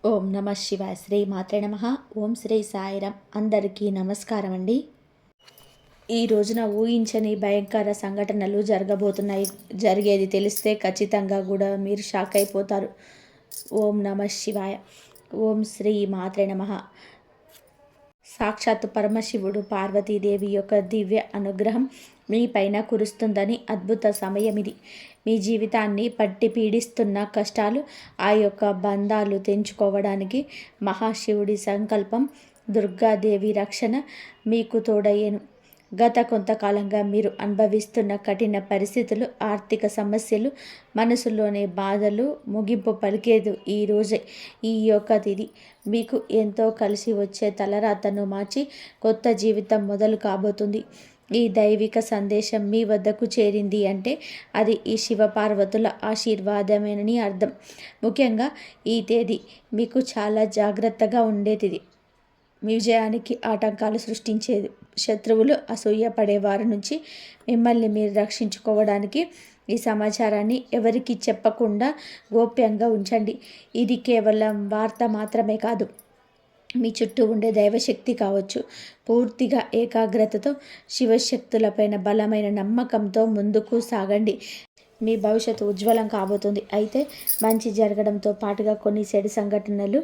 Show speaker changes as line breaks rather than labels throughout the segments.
ఓం నమ శివాయ. శ్రీ మాత్రే నమ. ఓం శ్రీ సాయిరామ్. అందరికీ నమస్కారం అండి. ఈ రోజున ఊహించని భయంకర సంఘటనలు జరగబోతున్నాయి. జరిగేది తెలిస్తే ఖచ్చితంగా కూడా మీరు షాక్ అయిపోతారు. ఓం నమ శివాయ. ఓం శ్రీ మాత్రే నమ. సాక్షాత్తు పరమశివుడు పార్వతీదేవి యొక్క దివ్య అనుగ్రహం మీ పైన కురుస్తుందని అద్భుత సమయం ఇది. మీ జీవితాన్ని పట్టి పీడిస్తున్న కష్టాలు, ఆ యొక్క బంధాలు తెంచుకోవడానికి మహాశివుడి సంకల్పం, దుర్గాదేవి రక్షణ మీకు తోడయ్యేను. గత కొంతకాలంగా మీరు అనుభవిస్తున్న కఠిన పరిస్థితులు, ఆర్థిక సమస్యలు, మనసులోని బాధలు ముగింపు పలికేదు ఈ రోజే. ఈ యొక్క తిథి మీకు ఎంతో కలిసి వచ్చే తలరాతను మార్చి కొత్త జీవితం మొదలు కాబోతుంది. ఈ దైవిక సందేశం మీ వద్దకు చేరింది అంటే అది ఈ శివపార్వతుల ఆశీర్వాదమేనని అర్థం. ముఖ్యంగా ఈ తేదీ మీకు చాలా జాగ్రత్తగా ఉండేది. మీ విజయానికి ఆటంకాలు సృష్టించేది. శత్రువులు, అసూయ పడేవారి నుంచి మిమ్మల్ని మీరు రక్షించుకోవడానికి ఈ సమాచారాన్ని ఎవరికి చెప్పకుండా గోప్యంగా ఉంచండి. ఇది కేవలం వార్త మాత్రమే కాదు, మీ చుట్టూ ఉండే దైవశక్తి కావచ్చు. పూర్తిగా ఏకాగ్రతతో శివశక్తులపైన బలమైన నమ్మకంతో ముందుకు సాగండి. మీ భవిష్యత్తు ఉజ్వలం కాబోతుంది. అయితే మంచి జరగడంతో పాటుగా కొన్ని చెడు సంఘటనలు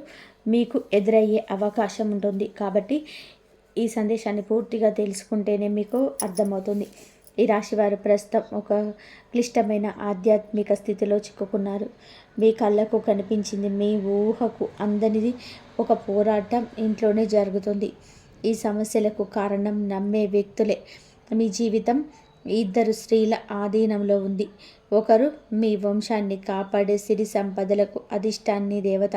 మీకు ఎదురయ్యే అవకాశం ఉంటుంది. కాబట్టి ఈ సందేశాన్ని పూర్తిగా తెలుసుకుంటేనే మీకు అర్థమవుతుంది. ఈ రాశివారు ప్రస్తుతం ఒక క్లిష్టమైన ఆధ్యాత్మిక స్థితిలో చిక్కుకున్నారు. మీ కళ్ళకు కనిపించింది మీ ఊహకు అందనిది ఒక పోరాటం ఇంట్లోనే జరుగుతుంది. ఈ సమస్యలకు కారణం నమ్మే వ్యక్తులే. మీ జీవితం ఇద్దరు స్త్రీల ఆధీనంలో ఉంది. ఒకరు మీ వంశాన్ని కాపాడే సిరి సంపదలకు అధిష్టాన్ని దేవత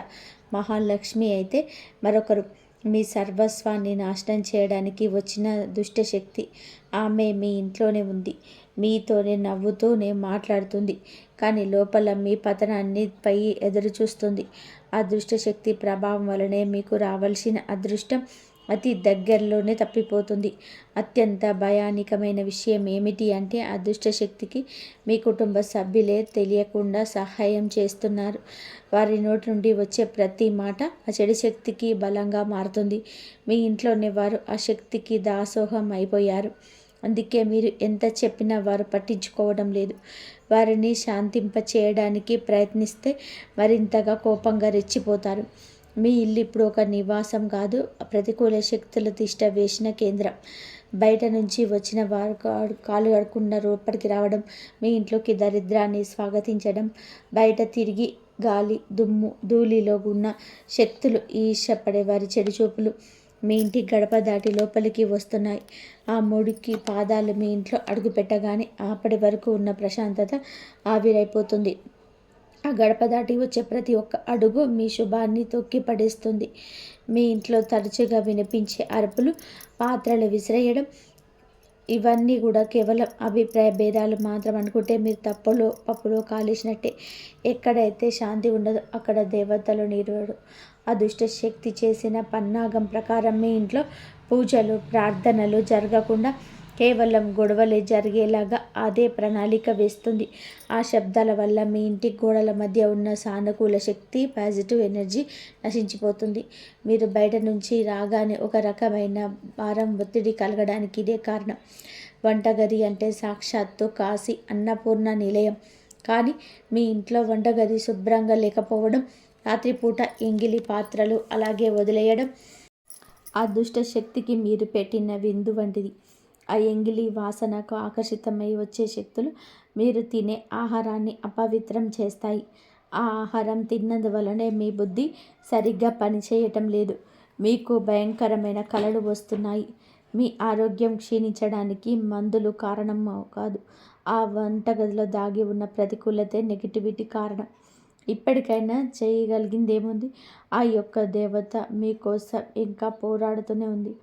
మహాలక్ష్మి అయితే, మరొకరు మీ సర్వస్వాన్ని నాశనం చేయడానికి వచ్చిన దుష్టశక్తి. ఆమె మీ ఇంట్లోనే ఉంది, మీతోనే నవ్వుతూనే మాట్లాడుతుంది, కానీ లోపల మీ పతనాన్ని పై ఎదురు చూస్తుంది. ఆ దుష్టశక్తి ప్రభావం వలనే మీకు రావాల్సిన అదృష్టం అతి దగ్గరలోనే తప్పిపోతుంది. అత్యంత భయానకమైన విషయం ఏమిటి అంటే, ఆ దుష్టశక్తికి మీ కుటుంబ సభ్యులే తెలియకుండా సహాయం చేస్తున్నారు. వారి నోటి నుండి వచ్చే ప్రతి మాట ఆ చెడు శక్తికి బలంగా మారుతుంది. మీ ఇంట్లోనే వారు ఆ శక్తికి దాసోహం అయిపోయారు. అందుకే మీరు ఎంత చెప్పినా వారు పట్టించుకోవడం లేదు. వారిని శాంతింప చేయడానికి ప్రయత్నిస్తే మరింతగా కోపంగా రెచ్చిపోతారు. మీ ఇల్లు ఇప్పుడు ఒక నివాసం కాదు, ప్రతికూల శక్తుల తిష్ట వేసిన కేంద్రం. బయట నుంచి వచ్చిన వారు కాలు కడుక్కున్న లోపలికి రావడం, మీ ఇంట్లోకి దరిద్రాన్ని స్వాగతించడం, బయట తిరిగి గాలి దుమ్ము ధూళిలో ఉన్న శక్తులు, ఈర్ష్యపడే వారి చెడు చూపులు మీ ఇంటి గడప దాటి లోపలికి వస్తున్నాయి. ఆ మురికి పాదాలు మీ ఇంట్లో అడుగుపెట్టగానే అప్పటి వరకు ఉన్న ప్రశాంతత ఆవిరైపోతుంది. ఆ గడప దాటి వచ్చే ప్రతి ఒక్క అడుగు మీ శుభాన్ని తొక్కి పడేస్తుంది. మీ ఇంట్లో తరచుగా వినిపించే అరుపులు, పాత్రలు విసిరేయడం, ఇవన్నీ కూడా కేవలం అభిప్రాయ భేదాలు మాత్రం అనుకుంటే మీరు పప్పులో కాలేసినట్టే. ఎక్కడైతే శాంతి ఉండదో అక్కడ దేవతలు నిలవడు. ఆ దుష్ట శక్తి చేసిన పన్నాగం ప్రకారం మీ ఇంట్లో పూజలు, ప్రార్థనలు జరగకుండా కేవలం గొడవలే జరిగేలాగా అదే ప్రణాళిక వేస్తుంది. ఆ శబ్దాల వల్ల మీ ఇంటి గోడల మధ్య ఉన్న సానుకూల శక్తి, పాజిటివ్ ఎనర్జీ నశించిపోతుంది. మీరు బయట నుంచి రాగానే ఒక రకమైన భారం, ఒత్తిడి కలగడానికి ఇదే కారణం. వంటగది అంటే సాక్షాత్తు కాశీ అన్నపూర్ణ నిలయం. కానీ మీ ఇంట్లో వంటగది శుభ్రంగా లేకపోవడం, రాత్రిపూట ఎంగిలి పాత్రలు అలాగే వదిలేయడం ఆ దుష్ట శక్తికి మీరు పెట్టిన విందు వంటిది. ఆ ఎంగిలి వాసనకు ఆకర్షితమై వచ్చే శక్తులు మీరు తినే ఆహారాన్ని అపవిత్రం చేస్తాయి. ఆ ఆహారం తిన్నందువలనే మీ బుద్ధి సరిగ్గా పనిచేయటం లేదు. మీకు భయంకరమైన కలలు వస్తున్నాయి. మీ ఆరోగ్యం క్షీణించడానికి మందులు కారణం కాదు, ఆ వంటగదిలో దాగి ఉన్న ప్రతికూలతే, నెగిటివిటీ కారణం. ఇప్పటికైనా చేయగలిగిందేముంది? ఆ యొక్క దేవత మీకోసం ఇంకా పోరాడుతూనే ఉంది.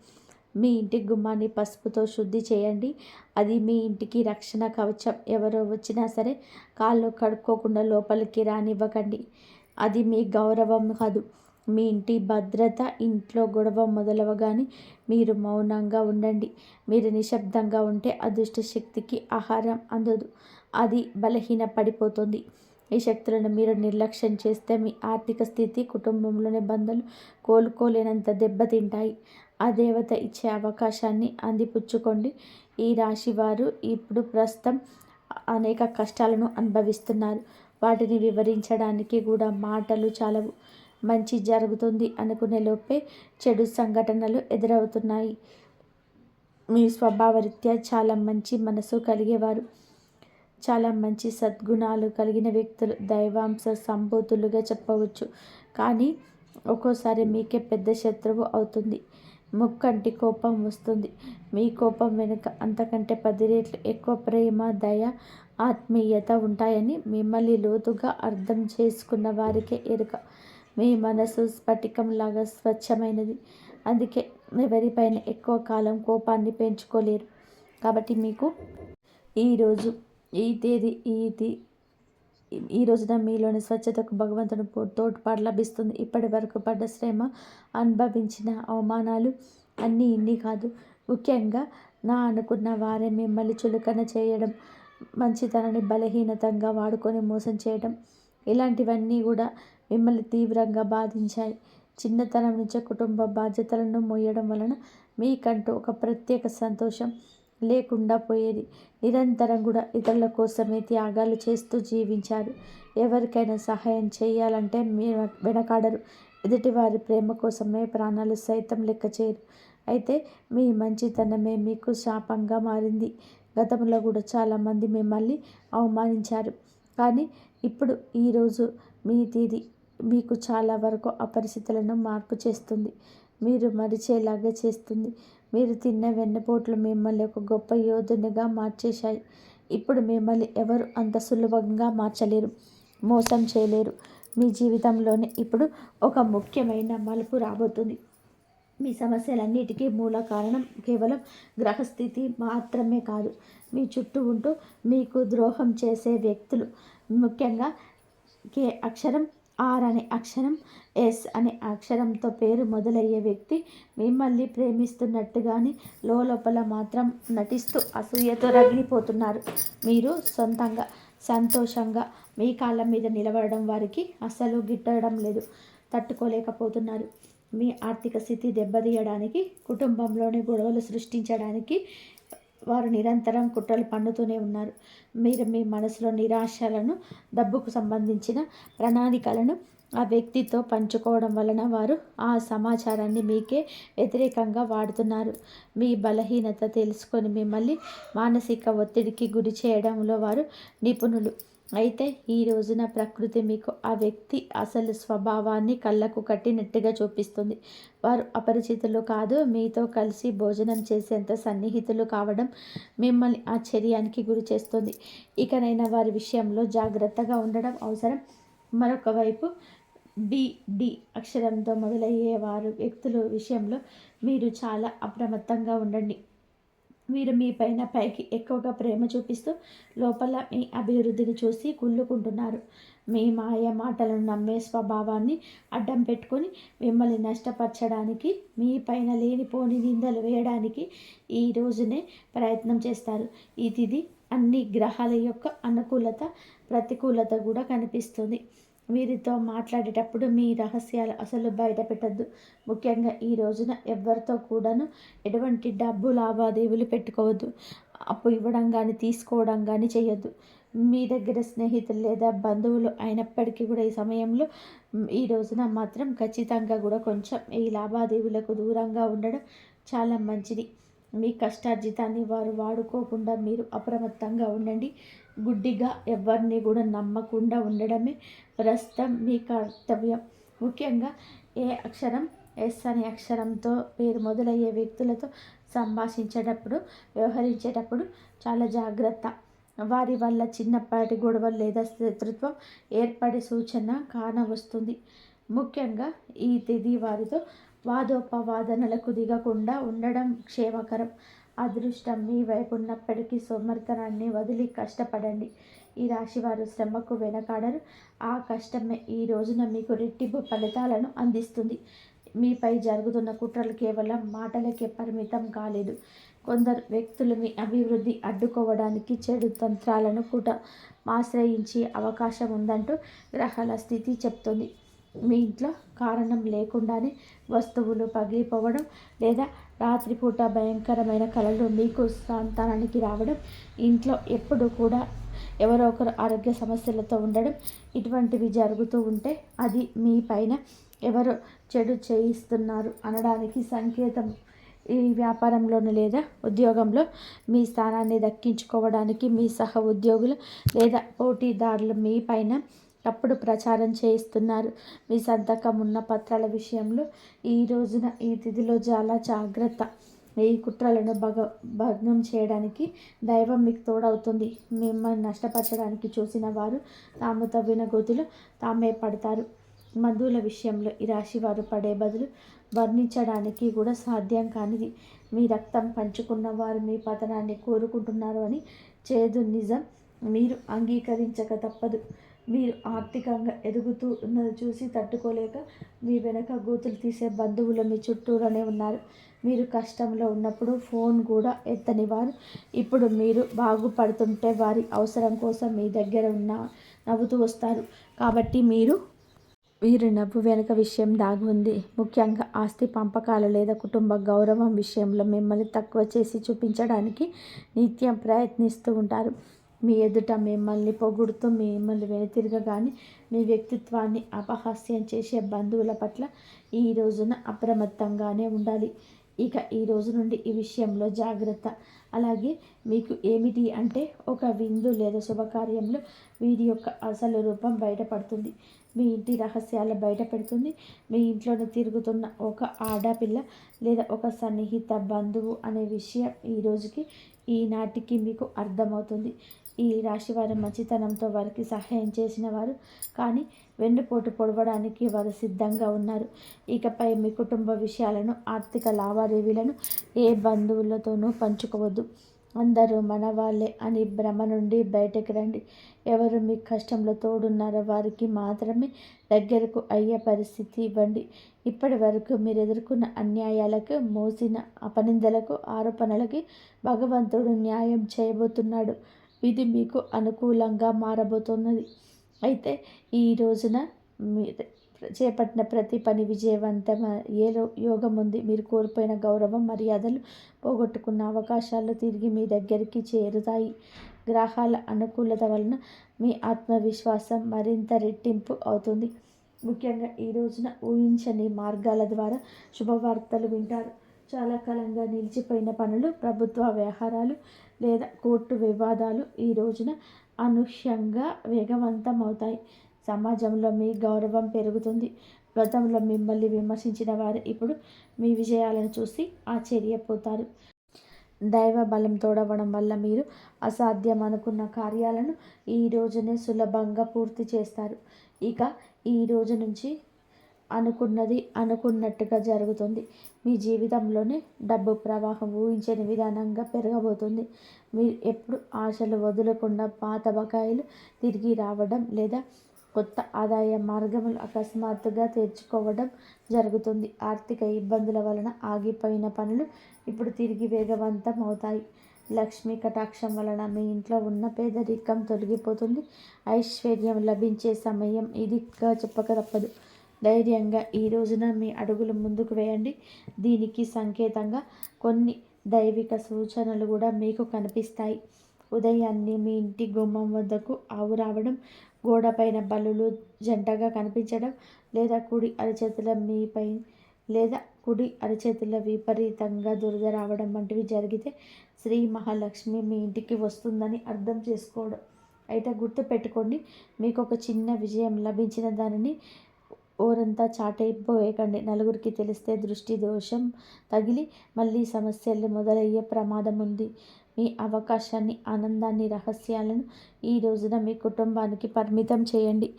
మీ ఇంటి గుమ్మాన్ని పసుపుతో శుద్ధి చేయండి. అది మీ ఇంటికి రక్షణ కవచం. ఎవరో వచ్చినా సరే కాళ్ళు కడుక్కోకుండా లోపలికి రానివ్వకండి. అది మీ గౌరవం కాదు, మీ ఇంటి భద్రత. ఇంట్లో గొడవ మొదలవగానే మీరు మౌనంగా ఉండండి. మీరు నిశ్శబ్దంగా ఉంటే అదృష్ట శక్తికి ఆహారం అందదు, అది బలహీన పడిపోతుంది. ఈ శక్తులను మీరు నిర్లక్ష్యం చేస్తే మీ ఆర్థిక స్థితి, కుటుంబంలోని బంధాలు కోలుకోలేనంత దెబ్బతింటాయి. ఆ దేవత ఇచ్చే అవకాశాన్ని అందిపుచ్చుకోండి. ఈ రాశి వారు ఇప్పుడు ప్రస్తుతం అనేక కష్టాలను అనుభవిస్తున్నారు. వాటిని వివరించడానికి కూడా మాటలు చాలవు. మంచి జరుగుతుంది అనుకునే లోపే చెడు సంఘటనలు ఎదురవుతున్నాయి. మీ స్వభావరీత్యా చాలా మంచి మనసు కలిగేవారు, చాలా మంచి సద్గుణాలు కలిగిన వ్యక్తులు, దైవాంశ సంభూతులుగా చెప్పవచ్చు. కానీ ఒక్కోసారి మీకే పెద్ద శత్రువు అవుతుంది. ముక్కంటి కోపం వస్తుంది. మీ కోపం వెనుక అంతకంటే 10 రెట్లు ఎక్కువ ప్రేమ, దయ, ఆత్మీయత ఉంటాయని మిమ్మల్ని లోతుగా అర్థం చేసుకున్న వారికే ఎరుక. మీ మనసు స్ఫటికంలాగా స్వచ్ఛమైనది. అందుకే ఎవరిపైన ఎక్కువ కాలం కోపాన్ని పెంచుకోలేరు. కాబట్టి మీకు ఈరోజు ఈ తేదీ ఈ రోజున మీలోని స్వచ్ఛతకు భగవంతుని తోడ్పాటు లభిస్తుంది. ఇప్పటి వరకు పడ్డ శ్రమ, అనుభవించిన అవమానాలు అన్నీ ఇన్ని కాదు. ముఖ్యంగా నా అనుకున్న వారే మిమ్మల్ని చులకన చేయడం, మంచితనాన్ని బలహీనతంగా వాడుకొని మోసం చేయడం, ఇలాంటివన్నీ కూడా మిమ్మల్ని తీవ్రంగా బాధించాయి. చిన్నతనం నుంచే కుటుంబ బాధ్యతలను మోయడం వలన మీకంటూ ఒక ప్రత్యేక సంతోషం లేకుండా పోయేది. నిరంతరం కూడా ఇతరుల కోసమే త్యాగాలు చేస్తూ జీవించారు. ఎవరికైనా సహాయం చేయాలంటే మీరు వెనకాడరు. ఎదుటివారి ప్రేమ కోసమే ప్రాణాలు సైతం లెక్క చేయరు. అయితే మీ మంచితనమే మీకు శాపంగా మారింది. గతంలో కూడా చాలామంది మిమ్మల్ని అవమానించారు. కానీ ఇప్పుడు ఈరోజు మీ తీది మీకు చాలా వరకు ఆ పరిస్థితులను మార్పు చేస్తుంది. మీరు మరిచేలాగా చేస్తుంది. మీరు తిన్న వెన్నపోట్లు మిమ్మల్ని ఒక గొప్ప యోధునిగా మార్చేశాయి. ఇప్పుడు మిమ్మల్ని ఎవరు అంత సులభంగా మార్చలేరు, మోసం చేయలేరు. మీ జీవితంలోనే ఇప్పుడు ఒక ముఖ్యమైన మలుపు రాబోతుంది. మీ సమస్యలన్నిటికీ మూల కారణం కేవలం గ్రహస్థితి మాత్రమే కాదు, మీ చుట్టూ ఉంటూ మీకు ద్రోహం చేసే వ్యక్తులు. ముఖ్యంగా కే అక్షరం, ఆర్ అనే అక్షరం, ఎస్ అనే అక్షరంతో పేరు మొదలయ్యే వ్యక్తి మిమ్మల్ని ప్రేమిస్తున్నట్టుగాని లోపల మాత్రం నటిస్తూ అసూయతో రగిలిపోతున్నారు. మీరు సొంతంగా సంతోషంగా మీ కాళ్ళ మీద నిలబడడం వారికి అస్సలు గిట్టడం లేదు, తట్టుకోలేకపోతున్నారు. మీ ఆర్థిక స్థితి దెబ్బతీయడానికి, కుటుంబంలోని గొడవలు సృష్టించడానికి వారు నిరంతరం కుట్రలు పన్నుతూనే ఉన్నారు. మీరు మీ మనసులో నిరాశలను, డబ్బుకు సంబంధించిన ప్రణాళికలను ఆ వ్యక్తితో పంచుకోవడం వలన వారు ఆ సమాచారాన్ని మీకే వ్యతిరేకంగా వాడుతున్నారు. మీ బలహీనత తెలుసుకొని మిమ్మల్ని మానసిక ఒత్తిడికి గురి చేయడంలో వారు నిపుణులు. అయితే ఈ రోజున ప్రకృతి మీకు ఆ వ్యక్తి అసలు స్వభావాన్ని కళ్ళకు కట్టినట్టుగా చూపిస్తుంది. వారు అపరిచితులు కాదు, మీతో కలిసి భోజనం చేసేంత సన్నిహితులు కావడం మిమ్మల్ని ఆశ్చర్యానికి గురి చేస్తుంది. ఇకనైనా వారి విషయంలో జాగ్రత్తగా ఉండడం అవసరం. మరొక వైపు డి అక్షరంతో మొదలయ్యే వారు వ్యక్తుల విషయంలో మీరు చాలా అప్రమత్తంగా ఉండండి. మీరు మీ పైకి ఎక్కువగా ప్రేమ చూపిస్తూ లోపల మీ అభివృద్ధిని చూసి కుళ్ళుకుంటున్నారు. మీ మాయ మాటలను నమ్మే స్వభావాన్ని అడ్డం పెట్టుకొని మిమ్మల్ని నష్టపరచడానికి, మీ పైన లేనిపోని నిందలు వేయడానికి ఈ రోజునే ప్రయత్నం చేస్తారు. ఇది అన్ని గ్రహాల యొక్క అనుకూలత, ప్రతికూలత కూడా కనిపిస్తుంది. వీరితో మాట్లాడేటప్పుడు మీ రహస్యాలు అసలు బయట పెట్టద్దు. ముఖ్యంగా ఈ రోజున ఎవరితో కూడాను ఎటువంటి డబ్బు లావాదేవీలు పెట్టుకోవద్దు. అప్పు ఇవ్వడం కానీ తీసుకోవడం కానీ చేయొద్దు. మీ దగ్గర స్నేహితులు లేదా బంధువులు అయినప్పటికీ కూడా ఈ సమయంలో ఈ రోజున మాత్రం ఖచ్చితంగా కూడా కొంచెం ఈ లావాదేవీలకు దూరంగా ఉండడం చాలా మంచిది. మీ కష్టార్జితాన్ని వారు వాడుకోకుండా మీరు అప్రమత్తంగా ఉండండి. గుడ్డిగా ఎవరిని కూడా నమ్మకుండా ఉండడమే ప్రస్తుతం మీ కర్తవ్యం. ముఖ్యంగా ఏ అక్షరం, ఎస్ అనే అక్షరంతో పేరు మొదలయ్యే వ్యక్తులతో సంభాషించేటప్పుడు, వ్యవహరించేటప్పుడు చాలా జాగ్రత్త. వారి వల్ల చిన్నపాటి గొడవలు లేదా శత్రుత్వం ఏర్పడే సూచన కానవస్తుంది. ముఖ్యంగా ఈ తేదీ వారితో వాదోపవాదనలకు దిగకుండా ఉండడం క్షేమకరం. అదృష్టం మీ వైపు ఉన్నప్పటికీ సోమరితనాన్ని వదిలి కష్టపడండి. ఈ రాశివారు శ్రమకు వెనకాడరు. ఆ కష్టమే ఈ రోజున మీకు రెట్టింపు ఫలితాలను అందిస్తుంది. మీపై జరుగుతున్న కుట్రలు కేవలం మాటలకే పరిమితం కాలేదు. కొందరు వ్యక్తులు మీ అభివృద్ధి అడ్డుకోవడానికి చెడు తంత్రాలను ఆశ్రయించే అవకాశం ఉందంటూ గ్రహాల స్థితి చెప్తుంది. మీ ఇంట్లో కారణం లేకుండానే వస్తువులు పగిలిపోవడం లేదా రాత్రిపూట భయంకరమైన కలలు మీకు సంతానానికి రావడం, ఇంట్లో ఎప్పుడు కూడా ఎవరో ఒకరు ఆరోగ్య సమస్యలతో ఉండడం, ఇటువంటివి జరుగుతూ ఉంటే అది మీ పైన ఎవరో చెడు చేయిస్తున్నారు అనడానికి సంకేతం. ఈ వ్యాపారంలోను లేదా ఉద్యోగంలో మీ స్థానాన్ని దక్కించుకోవడానికి మీ సహ ఉద్యోగులు లేదా పోటీదారులు మీ పైన తప్పుడు ప్రచారం చేయిస్తున్నారు. మీ సంతకం ఉన్న పత్రాల విషయంలో ఈ రోజున ఈ తిథిలో చాలా జాగ్రత్త. ఈ కుట్రలను భగ్నం చేయడానికి దైవం మీకు తోడవుతుంది. మిమ్మల్ని నష్టపరచడానికి చూసిన వారు తాము తవ్విన గోతిలో తామే పడతారు. బంధువుల విషయంలో ఈ రాశి వారు పడే బదులు వర్ణించడానికి కూడా సాధ్యం కానిది. మీ రక్తం పంచుకున్న వారు మీ పతనాన్ని కోరుకుంటున్నారు అని చేదు నిజం మీరు అంగీకరించక తప్పదు. మీరు ఆర్థికంగా ఎదుగుతూ ఉన్నది చూసి తట్టుకోలేక మీ వెనక గోతులు తీసే బంధువులు మీ చుట్టూలోనే ఉన్నారు. మీరు కష్టంలో ఉన్నప్పుడు ఫోన్ కూడా ఎత్తని వారు ఇప్పుడు మీరు బాగుపడుతుంటే వారి అవసరం కోసం మీ దగ్గర నవ్వుతూ వస్తారు. కాబట్టి వీరు నవ్వు వెనుక విషయం దాగి ఉంది. ముఖ్యంగా ఆస్తి పంపకాలు లేదా కుటుంబ గౌరవం విషయంలో మిమ్మల్ని తక్కువ చేసి చూపించడానికి నిత్యం ప్రయత్నిస్తూ ఉంటారు. మీ ఎదుట మిమ్మల్ని పొగుడుతూ మిమ్మల్ని వెనుతిరగగానే మీ వ్యక్తిత్వాన్ని అపహాస్యం చేసే బంధువుల పట్ల ఈ రోజున అప్రమత్తంగానే ఉండాలి. ఇక ఈ రోజు నుండి ఈ విషయంలో జాగ్రత్త. అలాగే మీకు ఏమిటి అంటే ఒక విందు లేదా శుభకార్యంలో వీరి యొక్క అసలు రూపం బయటపడుతుంది. మీ ఇంటి రహస్యాలు బయట పెడుతుంది. మీ ఇంట్లోనే తిరుగుతున్న ఒక ఆడపిల్ల లేదా ఒక సన్నిహిత బంధువు అనే విషయం ఈనాటికి మీకు అర్థమవుతుంది. ఈ రాశివారి మంచితనంతో వారికి సహాయం చేసిన వారు కానీ వెన్నుపోటు పొడవడానికి వారు సిద్ధంగా ఉన్నారు. ఇకపై మీ కుటుంబ విషయాలను, ఆర్థిక లావాదేవీలను ఏ బంధువులతోనూ పంచుకోవద్దు. అందరూ మన వాళ్ళే అని భ్రమ నుండి బయటకు రండి. ఎవరు మీ కష్టంలో తోడున్నారో వారికి మాత్రమే దగ్గరకు అయ్యే పరిస్థితి ఇవ్వండి. ఇప్పటి వరకు మీరు ఎదుర్కొన్న అన్యాయాలకు, మోసిన అపనిందలకు, ఆరోపణలకి భగవంతుడు న్యాయం చేయబోతున్నాడు. ఇది మీకు అనుకూలంగా మారబోతున్నది. అయితే ఈ రోజున మీరు చేపట్టిన ప్రతి పని విజయవంతమయ్యే యోగం ఉంది. మీరు కోల్పోయిన గౌరవం, మర్యాదలు, పోగొట్టుకున్న అవకాశాలు తిరిగి మీ దగ్గరికి చేరుతాయి. గ్రహాల అనుకూలత వలన మీ ఆత్మవిశ్వాసం మరింత రెట్టింపు అవుతుంది. ముఖ్యంగా ఈ రోజున ఊహించని మార్గాల ద్వారా శుభవార్తలు వింటారు. చాలా కాలంగా నిలిచిపోయిన పనులు, ప్రభుత్వ వ్యవహారాలు లేదా కోర్టు వివాదాలు ఈ రోజున అనూహ్యంగా వేగవంతం అవుతాయి. సమాజంలో మీ గౌరవం పెరుగుతుంది. గతంలో మిమ్మల్ని విమర్శించిన వారు ఇప్పుడు మీ విజయాలను చూసి ఆశ్చర్యపోతారు. దైవ బలం తోడవడం వల్ల మీరు అసాధ్యం అనుకున్న కార్యాలను ఈ రోజునే సులభంగా పూర్తి చేస్తారు. ఇక ఈ రోజు నుంచి అనుకున్నది అనుకున్నట్టుగా జరుగుతుంది. మీ జీవితంలోనే డబ్బు ప్రవాహం ఊహించని విధానంగా పెరగబోతుంది. మీరు ఎప్పుడు ఆశలు వదలకుండా పాత బకాయిలు తిరిగి రావడం లేదా కొత్త ఆదాయ మార్గములు అకస్మాత్తుగా తెరుచుకోవడం జరుగుతుంది. ఆర్థిక ఇబ్బందుల వలన ఆగిపోయిన పనులు ఇప్పుడు తిరిగి వేగవంతం అవుతాయి. లక్ష్మీ కటాక్షం వలన మీ ఇంట్లో ఉన్న పేదరికం తొలగిపోతుంది. ఐశ్వర్యం లభించే సమయం ఇదిగా చెప్పక తప్పదు. ధైర్యంగా ఈ రోజున మీ అడుగులు ముందుకు వేయండి. దీనికి సంకేతంగా కొన్ని దైవిక సూచనలు కూడా మీకు కనిపిస్తాయి. ఉదయాన్నే మీ ఇంటి గుమ్మం వద్దకు ఆవు రావడం, గోడపైన బల్లులు జంటగా కనిపించడం లేదా కుడి అరచేతుల విపరీతంగా దురద రావడం వంటివి జరిగితే శ్రీ మహాలక్ష్మి మీ ఇంటికి వస్తుందని అర్థం చేసుకోవడం. అయితే గుర్తుపెట్టుకోండి, మీకు ఒక చిన్న విజయం లభించిన దానిని ఓరంతా చాటైపోయేకండి. నలుగురికి తెలిస్తే దృష్టి దోషం తగిలి మళ్ళీ సమస్యలు మొదలయ్యే ప్రమాదం ఉంది. మీ అవకాశాన్ని, ఆనందాన్ని, రహస్యాలను ఈ రోజున మీ కుటుంబానికి పరిమితం చేయండి.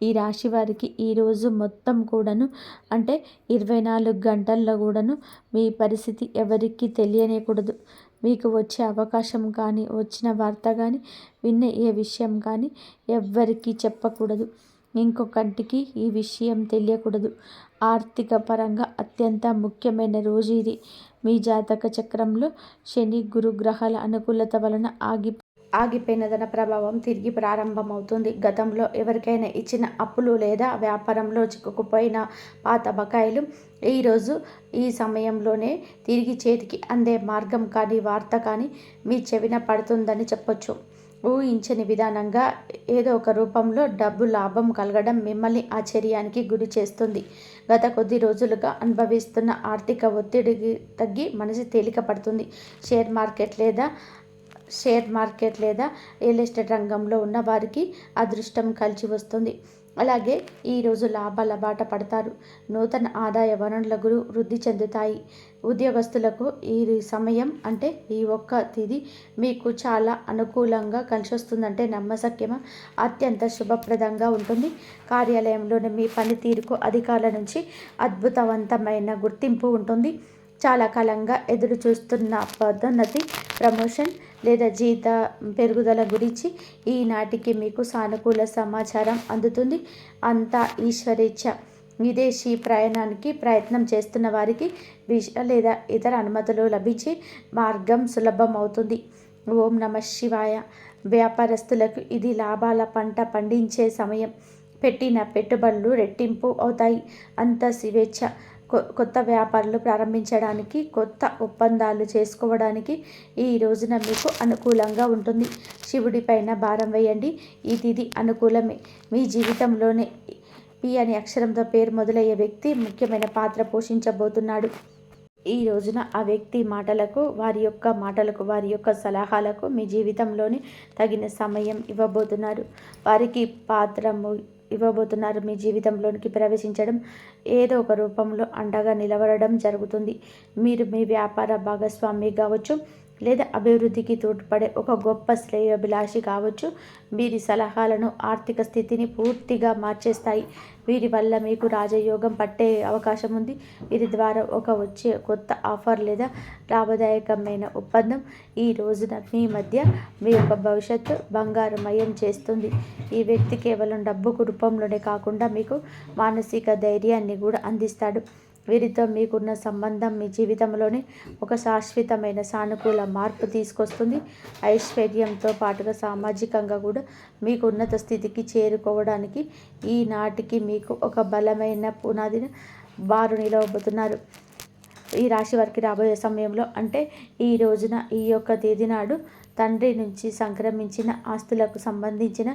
ఈ రాశి వారికి ఈరోజు మొత్తం కూడాను అంటే 24 గంటల్లో కూడాను మీ పరిస్థితి ఎవరికి తెలియనేకూడదు. మీకు వచ్చే అవకాశం కానీ, వచ్చిన వార్త కానీ, విన్న ఏ విషయం కానీ ఎవ్వరికీ చెప్పకూడదు. ఇంకొకటికి ఈ విషయం తెలియకూడదు. ఆర్థిక పరంగా అత్యంత ముఖ్యమైన రోజు ఇది. మీ జాతక చక్రంలో శని, గురు గ్రహాల అనుకూలత వలన ఆగిపోయిన ధన ప్రభావం తిరిగి ప్రారంభమవుతుంది. గతంలో ఎవరికైనా ఇచ్చిన అప్పులు లేదా వ్యాపారంలో చిక్కుకుపోయిన పాత బకాయిలు ఈరోజు ఈ సమయంలోనే తిరిగి చేతికి అందే మార్గం కానీ వార్త కానీ మీ చెవిన పడుతుందని చెప్పొచ్చు. ఊహించని విధానంగా ఏదో ఒక రూపంలో డబ్బు లాభం కలగడం మిమ్మల్ని ఆశ్చర్యానికి గురి చేస్తుంది. గత కొద్ది రోజులుగా అనుభవిస్తున్న ఆర్థిక ఒత్తిడికి తగ్గి మనసు తేలిక పడుతుంది. షేర్ మార్కెట్ లేదా రియల్ ఎస్టేట్ రంగంలో ఉన్న వారికి అదృష్టం కలిసి వస్తుంది. అలాగే ఈరోజు లాభాల బాట పడతారు. నూతన ఆదాయ వనరులకు వృద్ధి చెందుతాయి. ఉద్యోగస్తులకు ఈ సమయం అంటే ఈ ఒక్క తేదీ మీకు చాలా అనుకూలంగా కలిసి వస్తుందంటే నమ్మశక్యమా? అత్యంత శుభప్రదంగా ఉంటుంది. కార్యాలయంలోని మీ పనితీరుకు అధికారుల నుంచి అద్భుతవంతమైన గుర్తింపు ఉంటుంది. చాలా కాలంగా ఎదురు చూస్తున్న పదోన్నతి, ప్రమోషన్ లేదా జీత పెరుగుదల గురించి ఈనాటికి మీకు సానుకూల సమాచారం అందుతుంది. అంతా ఈశ్వరేచ్ఛ. విదేశీ ప్రయాణానికి ప్రయత్నం చేస్తున్న వారికి వీసా లేదా ఇతర అనుమతులు లభించి మార్గం సులభం అవుతుంది. ఓం నమః శివాయ. వ్యాపారస్తులకు ఇది లాభాల పంట పండించే సమయం. పెట్టిన పెట్టుబడులు రెట్టింపు అవుతాయి. అంత స్వేచ్ఛ. కొత్త వ్యాపారాలు ప్రారంభించడానికి, కొత్త ఒప్పందాలు చేసుకోవడానికి ఈ రోజున మీకు అనుకూలంగా ఉంటుంది. శివుడి పైన భారం వేయండి. ఈ తిథి అనుకూలమే. మీ జీవితంలోనే పి అనే అక్షరంతో పేరు మొదలయ్యే వ్యక్తి ముఖ్యమైన పాత్ర పోషించబోతున్నాడు. ఈ రోజున ఆ వ్యక్తి మాటలకు, వారి యొక్క సలహాలకు మీ జీవితంలోని తగిన సమయం ఇవ్వబోతున్నారు. వారికి ఇవ్వబోతున్నారు. మీ జీవితంలోనికి ప్రవేశించడం, ఏదో ఒక రూపంలో అండగా నిలబడడం జరుగుతుంది. మీరు మీ వ్యాపార భాగస్వామి కావచ్చు లేదా అభివృద్ధికి తోడ్పడే ఒక గొప్ప శ్రేయోభిలాషి కావచ్చు. వీరి సలహాలను ఆర్థిక స్థితిని పూర్తిగా మార్చేస్తాయి. వీరి వల్ల మీకు రాజయోగం పట్టే అవకాశం ఉంది. వీరి ద్వారా వచ్చే కొత్త ఆఫర్ లేదా లాభదాయకమైన ఒప్పందం ఈ రోజున మీ మధ్య మీ యొక్క భవిష్యత్తు బంగారుమయం చేస్తుంది. ఈ వ్యక్తి కేవలం డబ్బు రూపంలోనే కాకుండా మీకు మానసిక ధైర్యాన్ని కూడా అందిస్తాడు. వీరితో మీకున్న సంబంధం మీ జీవితంలోనే ఒక శాశ్వతమైన సానుకూల మార్పు తీసుకొస్తుంది. ఐశ్వర్యంతో పాటుగా సామాజికంగా కూడా మీకు ఉన్నత స్థితికి చేరుకోవడానికి ఈనాటికి మీకు ఒక బలమైన పునాదిని వారు నిలవబోతున్నారు. ఈ రాశి వారికి రాబోయే సమయంలో అంటే ఈ రోజున ఈ యొక్క తేదీ నాడు తండ్రి నుంచి సంక్రమించిన ఆస్తులకు సంబంధించిన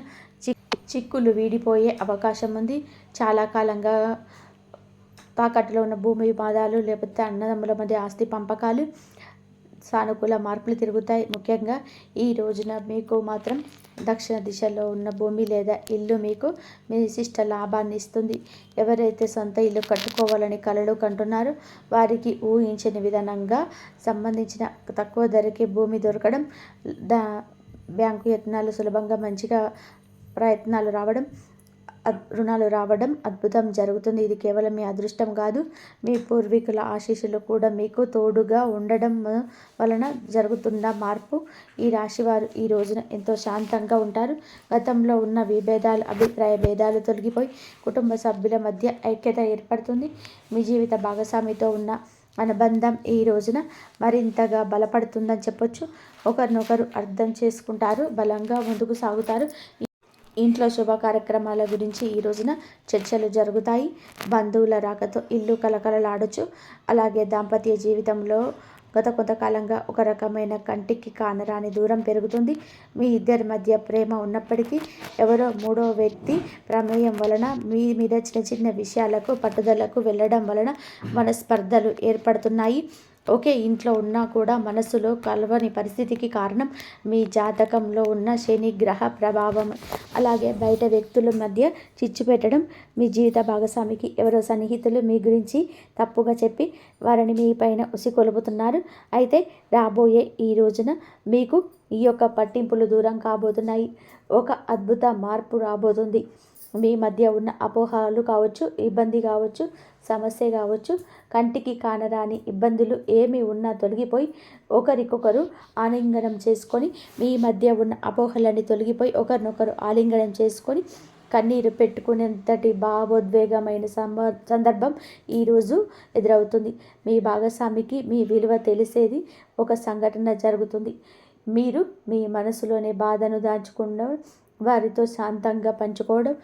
చిక్కులు వీడిపోయే అవకాశం ఉంది. చాలా కాలంగా తాకట్టులో ఉన్న భూమి వివాదాలు, లేకపోతే అన్నదమ్ముల మధ్య ఆస్తి పంపకాలు, సానుకూల మార్పులు తిరుగుతాయి. ముఖ్యంగా ఈ రోజున మీకు మాత్రం దక్షిణ దిశలో ఉన్న భూమి లేదా ఇల్లు మీకు మీ విశిష్ట లాభాన్ని ఇస్తుంది. ఎవరైతే సొంత ఇల్లు కట్టుకోవాలని కలలు కంటున్నారో వారికి ఊహించని విధానంగా సంబంధించిన తక్కువ ధరకే భూమి దొరకడం, బ్యాంకు యత్నాలు సులభంగా మంచిగా ప్రయత్నాలు రావడం, రుణాలు రావడం అద్భుతం జరుగుతుంది. ఇది కేవలం మీ అదృష్టం కాదు, మీ పూర్వీకుల ఆశీస్సులు కూడా మీకు తోడుగా ఉండడం వలన జరుగుతున్న మార్పు. ఈ రాశివారు ఈ రోజున ఎంతో శాంతంగా ఉంటారు. గతంలో ఉన్న విభేదాలు, అభిప్రాయ భేదాలు తొలగిపోయి కుటుంబ సభ్యుల మధ్య ఐక్యత ఏర్పడుతుంది. మీ జీవిత భాగస్వామితో ఉన్న అనుబంధం ఈ రోజున మరింతగా బలపడుతుందని చెప్పొచ్చు. ఒకరినొకరు అర్థం చేసుకుంటారు, బలంగా ముందుకు సాగుతారు. ఇంట్లో శుభ కార్యక్రమాల గురించి ఈ రోజున చర్చలు జరుగుతాయి. బంధువుల రాకతో ఇల్లు కలకలలాడొచ్చు. అలాగే దాంపత్య జీవితంలో గత కొంతకాలంగా ఒక రకమైన కంటికి కానరాని దూరం పెరుగుతుంది. మీ ఇద్దరి మధ్య ప్రేమ ఉన్నప్పటికీ ఎవరో మూడో వ్యక్తి ప్రమేయం వలన మీ మీద చిన్న చిన్న విషయాలకు పట్టుదలకు వెళ్ళడం వలన మనస్పర్ధలు ఏర్పడుతున్నాయి. ఒకే ఇంట్లో ఉన్నా కూడా మనసులో కలవని పరిస్థితికి కారణం మీ జాతకంలో ఉన్న శని గ్రహ ప్రభావం. అలాగే బయట వ్యక్తుల మధ్య చిచ్చు పెట్టడం, మీ జీవిత భాగస్వామికి ఎవరో సన్నిహితులు మీ గురించి తప్పుగా చెప్పి వారిని మీ పైన ఉసికొలుపుతున్నారు. అయితే రాబోయే ఈ రోజున మీకు ఈ యొక్క పట్టింపులు దూరం కాబోతున్నాయి. ఒక అద్భుత మార్పు రాబోతుంది. మీ మధ్య ఉన్న అపోహలు కావచ్చు, ఇబ్బంది కావచ్చు, సమస్య కావచ్చు, కంటికి కానరాని ఇబ్బందులు ఏమి ఉన్నా తొలగిపోయి ఒకరికొకరు ఆలింగనం చేసుకొని, మీ మధ్య ఉన్న అపోహలన్నీ తొలగిపోయి ఒకరినొకరు ఆలింగనం చేసుకొని కన్నీరు పెట్టుకునేంతటి భావోద్వేగమైన సందర్భం ఈరోజు ఎదురవుతుంది. మీ భాగస్వామికి మీ విలువ తెలిసేది ఒక సంఘటన జరుగుతుంది. మీరు మీ మనసులోని బాధను దాచుకోవడం, వారితో శాంతంగా పంచుకోవడం,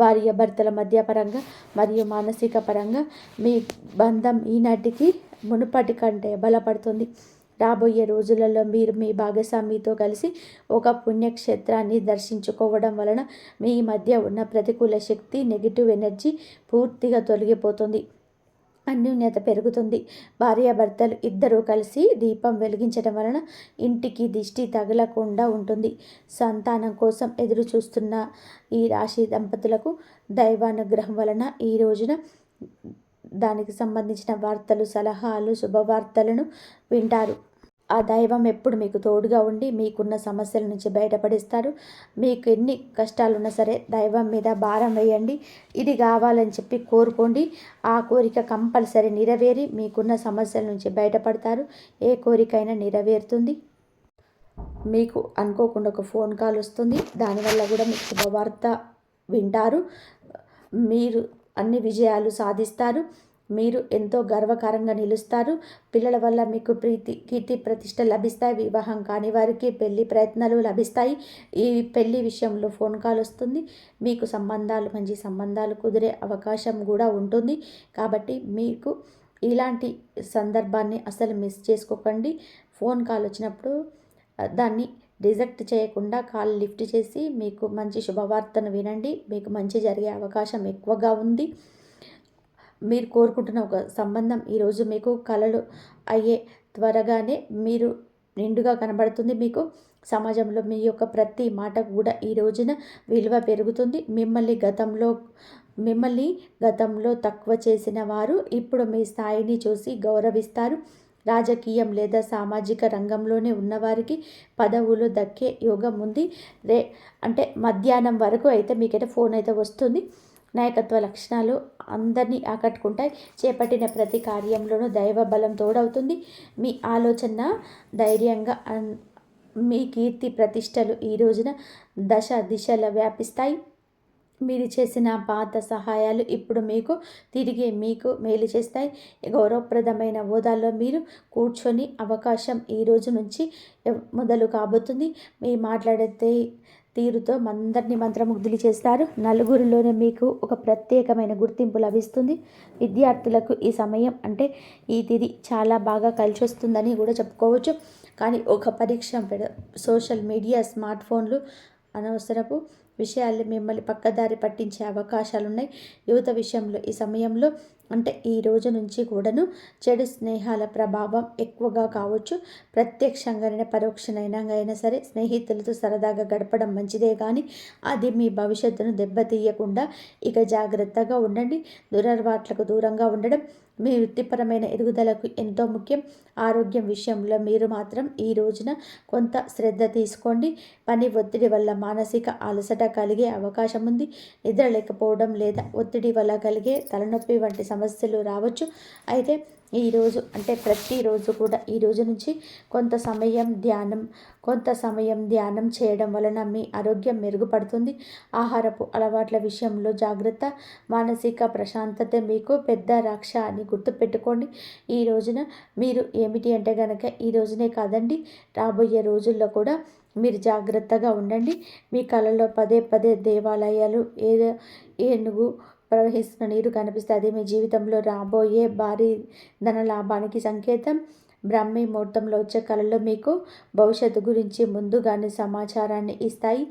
భార్యాభర్తల మధ్య పరంగా మరియు మానసిక పరంగా మీ బంధం ఈనాటికి మునుపటి కంటే బలపడుతుంది. రాబోయే రోజులలో మీరు మీ భాగస్వామితో కలిసి ఒక పుణ్యక్షేత్రాన్ని దర్శించుకోవడం వలన మీ మధ్య ఉన్న ప్రతికూల శక్తి, నెగిటివ్ ఎనర్జీ పూర్తిగా తొలగిపోతుంది. అన్యోన్యత పెరుగుతుంది. భార్యాభర్తలు ఇద్దరూ కలిసి దీపం వెలిగించడం వలన ఇంటికి దిష్టి తగలకుండా ఉంటుంది. సంతానం కోసం ఎదురు చూస్తున్న ఈ రాశి దంపతులకు దైవానుగ్రహం వలన ఈ రోజున దానికి సంబంధించిన వార్తలు, సలహాలు, శుభవార్తలను వింటారు. ఆ దైవం ఎప్పుడు మీకు తోడుగా ఉండి మీకున్న సమస్యల నుంచి బయటపడిస్తారు. మీకు ఎన్ని కష్టాలున్నా సరే దైవం మీద భారం వేయండి. ఇది కావాలని చెప్పి కోరుకోండి. ఆ కోరిక కంపల్సరీ నెరవేరి మీకున్న సమస్యల నుంచి బయటపడతారు. ఏ కోరికైనా నెరవేరుతుంది. మీకు అనుకోకుండా ఒక ఫోన్ కాల్ వస్తుంది. దానివల్ల కూడా మీకు శుభవార్త వింటారు. మీరు అన్ని విజయాలు సాధిస్తారు. మీరు ఎంతో గర్వకారంగా నిలుస్తారు. పిల్లల వల్ల మీకు కీర్తి ప్రతిష్ట లభిస్తాయి. వివాహం కాని వారికి పెళ్లి ప్రయత్నాలు లభిస్తాయి. ఈ పెళ్లి విషయంలో ఫోన్ కాల్ వస్తుంది. మీకు మంచి సంబంధాలు కుదిరే అవకాశం కూడా ఉంటుంది. కాబట్టి మీకు ఇలాంటి సందర్భాన్ని అసలు మిస్ చేసుకోకండి. ఫోన్ కాల్ వచ్చినప్పుడు దాన్ని రిజెక్ట్ చేయకుండా కాల్ లిఫ్ట్ చేసి మీకు మంచి శుభవార్తను వినండి. మీకు మంచి జరిగే అవకాశం ఎక్కువగా ఉంది. మీరు కోరుకుంటున్న ఒక సంబంధం ఈరోజు మీకు కలలు అయ్యే త్వరగానే మీరు నిండుగా కనబడుతుంది. మీకు సమాజంలో మీ యొక్క ప్రతి మాటకు కూడా ఈ రోజున విలువ పెరుగుతుంది. మిమ్మల్ని గతంలో తక్కువ చేసిన వారు ఇప్పుడు మీ స్థాయిని చూసి గౌరవిస్తారు. రాజకీయం లేదా సామాజిక రంగంలోనే ఉన్నవారికి పదవులు దక్కే యోగం ఉంది. అంటే మధ్యాహ్నం వరకు అయితే మీకైతే ఫోన్ అయితే వస్తుంది. నాయకత్వ లక్షణాలు అందరినీ ఆకట్టుకుంటాయి. చేపట్టిన ప్రతి కార్యంలోనూ దైవ బలం తోడవుతుంది. మీ ఆలోచన ధైర్యంగా మీ కీర్తి ప్రతిష్టలు ఈ రోజున దశ దిశల వ్యాపిస్తాయి. మీరు చేసిన పాత సహాయాలు ఇప్పుడు మీకు మేలు చేస్తాయి. గౌరవప్రదమైన హోదాలో మీరు కూర్చొని అవకాశం ఈ రోజు నుంచి మొదలు కాబోతుంది. మీ మాట్లాడే తీరుతో అందరినీ మంత్రముగ్ధులు చేస్తారు. నలుగురిలోనే మీకు ఒక ప్రత్యేకమైన గుర్తింపు లభిస్తుంది. విద్యార్థులకు ఈ సమయం అంటే ఈ తిథి చాలా బాగా కలిసి వస్తుందని కూడా చెప్పుకోవచ్చు. కానీ ఒక పరీక్ష సోషల్ మీడియా, స్మార్ట్ ఫోన్లు అనవసరపు విషయాలు మిమ్మల్ని పక్కదారి పట్టించే అవకాశాలు ఉన్నాయి. యువత విషయంలో ఈ సమయంలో అంటే ఈ రోజు నుంచి కూడాను చెడు స్నేహాల ప్రభావం ఎక్కువగా కావచ్చు. ప్రత్యక్షంగానైనా పరోక్షంగా సరే స్నేహితులతో సరదాగా గడపడం మంచిదే, కానీ అది మీ భవిష్యత్తును దెబ్బతీయకుండా ఇక జాగ్రత్తగా ఉండండి. దురలవాట్లకు దూరంగా ఉండడం మీ వృత్తిపరమైన ఎదుగుదలకు ఎంతో ముఖ్యం. ఆరోగ్యం విషయంలో మీరు మాత్రం ఈ రోజున కొంత శ్రద్ధ తీసుకోండి. పని ఒత్తిడి వల్ల మానసిక అలసట కలిగే అవకాశం ఉంది. నిద్ర లేకపోవడం లేదా ఒత్తిడి వల్ల కలిగే తలనొప్పి వంటి సమస్యలు రావచ్చు. అయితే ఈరోజు అంటే ప్రతిరోజు కూడా ఈ రోజు నుంచి కొంత సమయం ధ్యానం చేయడం వలన మీ ఆరోగ్యం మెరుగుపడుతుంది. ఆహారపు అలవాట్ల విషయంలో జాగ్రత్త. మానసిక ప్రశాంతత మీకు పెద్ద రక్ష అని గుర్తుపెట్టుకోండి. ఈ రోజున మీరు ఏమిటి అంటే కనుక ఈ రోజునే కాదండి, రాబోయే రోజుల్లో కూడా మీరు జాగ్రత్తగా ఉండండి. మీ కళలో పదే దేవాలయాలు ఏనుగు ప్రవహిస్తున్న నీరు కనిపిస్తుంది. మీ జీవితంలో రాబోయే భారీ ధన లాభానికి సంకేతం. బ్రాహ్మీ ముహూర్తంలో వచ్చే కళలు మీకు భవిష్యత్తు గురించి ముందుగానే సమాచారాన్ని ఇస్తాయి.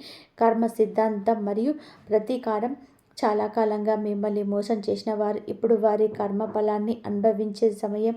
కర్మ సిద్ధాంతం మరియు ప్రతీకారం. చాలా కాలంగా మిమ్మల్ని మోసం చేసిన వారు ఇప్పుడు వారి కర్మ ఫలాన్ని అనుభవించే సమయం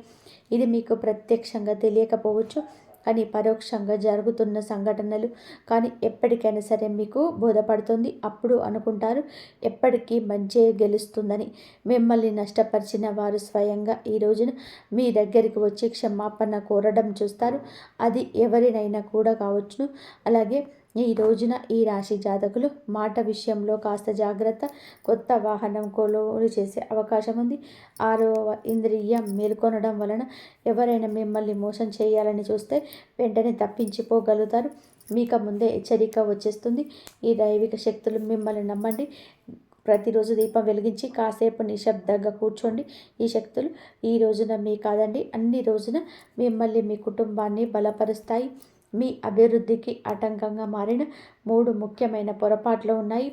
ఇది. మీకు ప్రత్యక్షంగా తెలియకపోవచ్చు, కానీ పరోక్షంగా జరుగుతున్న సంఘటనలు కానీ ఎప్పటికైనా సరే మీకు బోధపడుతుంది. అప్పుడు అనుకుంటారు ఎప్పటికీ మంచే గెలుస్తుందని. మిమ్మల్ని నష్టపరిచిన వారు స్వయంగా ఈ రోజున మీ దగ్గరికి వచ్చి క్షమాపణ కోరడం చూస్తారు. అది ఎవరినైనా కూడా కావచ్చును. అలాగే ఈ రోజున ఈ రాశి జాతకులు మాట విషయంలో కాస్త జాగ్రత్త. కొత్త వాహనం కొనుగోలు చేసే అవకాశం ఉంది. 6వ ఇంద్రియం మేల్కొనడం వలన ఎవరైనా మిమ్మల్ని మోసం చేయాలని చూస్తే వెంటనే తప్పించిపోగలుగుతారు. మీకు ముందే హెచ్చరిక వచ్చేస్తుంది. ఈ దైవిక శక్తులు మిమ్మల్ని నమ్మండి. ప్రతిరోజు దీపం వెలిగించి కాసేపు నిశ్శబ్దంగా కూర్చోండి. ఈ శక్తులు ఈ రోజున మీ కాదండి, అన్ని రోజున మిమ్మల్ని మీ కుటుంబాన్ని బలపరుస్తాయి. మీ అభివృద్ధికి ఆటంకంగా మారిన 3 ముఖ్యమైన పొరపాట్లు ఉన్నాయి.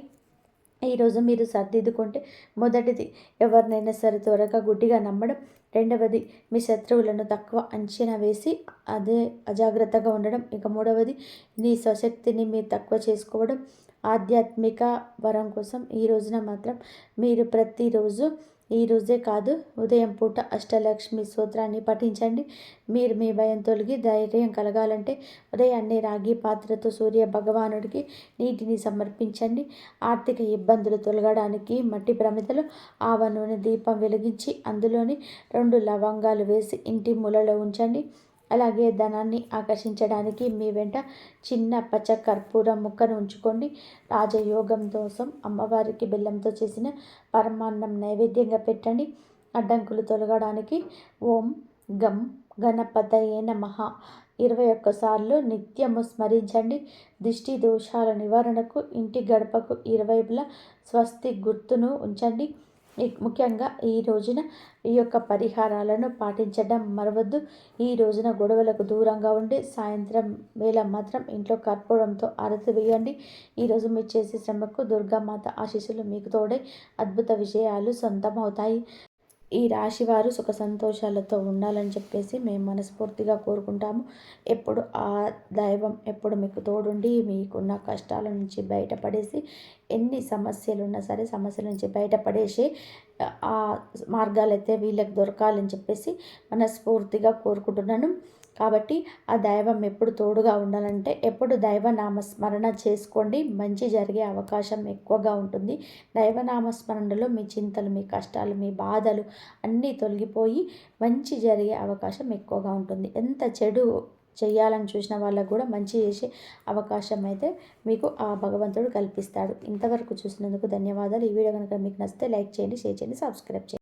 ఈరోజు మీరు సర్దిద్దుకుంటే, మొదటిది ఎవరినైనా సరే త్వరగా గుడ్డిగా నమ్మడం. రెండవది మీ శత్రువులను తక్కువ అంచనా వేసి అదే అజాగ్రత్తగా ఉండడం. ఇక మూడవది నీ స్వశక్తిని మీరు తక్కువ చేసుకోవడం. ఆధ్యాత్మిక వరం కోసం ఈ రోజున మాత్రం మీరు ప్రతిరోజు, ఈ రోజే కాదు, ఉదయం పూట అష్టలక్ష్మి స్తోత్రాన్ని పఠించండి. మీరు మీ భయం తొలగి ధైర్యం కలగాలంటే ఉదయాన్నే రాగి పాత్రతో సూర్య భగవానుడికి నీటిని సమర్పించండి. ఆర్థిక ఇబ్బందులు తొలగడానికి మట్టి ప్రమిదలో ఆవ నూనె దీపం వెలిగించి అందులోని 2 లవంగాలు వేసి ఇంటి మూలలో ఉంచండి. అలాగే ధనాన్ని ఆకర్షించడానికి మీ వెంట చిన్న పచ్చ కర్పూరం ముక్కను ఉంచుకోండి. రాజయోగం కోసం అమ్మవారికి బెల్లంతో చేసిన పరమాన్నం నైవేద్యంగా పెట్టండి. అడ్డంకులు తొలగడానికి ఓం గం గణపతయే నమః 21 సార్లు నిత్యము స్మరించండి. దిష్టి దోషాల నివారణకు ఇంటి గడపకు ఇరువైపులా స్వస్తి గుర్తును ఉంచండి. ముఖ్యంగా ఈ రోజున ఈ యొక్క పరిహారాలను పాటించడం మరవద్దు. ఈ రోజున గొడవలకు దూరంగా ఉండి సాయంత్రం వేళ మాత్రం ఇంట్లో కర్పూరంతో ఆరతి వేయండి. ఈరోజు మీరు చేసే శ్రమకు దుర్గామాత ఆశీస్సులు మీకు తోడై అద్భుత విజయాలు సొంతమవుతాయి. ఈ రాశివారు సుఖ సంతోషాలతో ఉండాలని చెప్పేసి మేము మనస్ఫూర్తిగా కోరుకుంటాము. ఎప్పుడు ఆ దైవం ఎప్పుడు మీకు తోడుండి మీకున్న కష్టాల నుంచి బయటపడేసి, ఎన్ని సమస్యలు ఉన్నా సరే సమస్యల నుంచి బయటపడేసి ఆ మార్గాలైతే వీళ్ళకి దొరకాలని చెప్పేసి మనస్ఫూర్తిగా కోరుకుంటున్నాను. కాబట్టి ఆ దైవం ఎప్పుడు తోడుగా ఉండాలంటే ఎప్పుడు దైవనామస్మరణ చేసుకోండి. మంచి జరిగే అవకాశం ఎక్కువగా ఉంటుంది. దైవనామస్మరణలో మీ చింతలు, మీ కష్టాలు, మీ బాధలు అన్నీ తొలగిపోయి మంచి జరిగే అవకాశం ఎక్కువగా ఉంటుంది. ఎంత చెడు చేయాలని చూసిన వాళ్ళకు కూడా మంచి చేసే అవకాశం అయితే మీకు ఆ భగవంతుడు కల్పిస్తాడు. ఇంతవరకు చూసినందుకు ధన్యవాదాలు. ఈ వీడియో కనుక మీకు నచ్చితే లైక్ చేయండి, షేర్ చేయండి, సబ్స్క్రైబ్ చేయండి.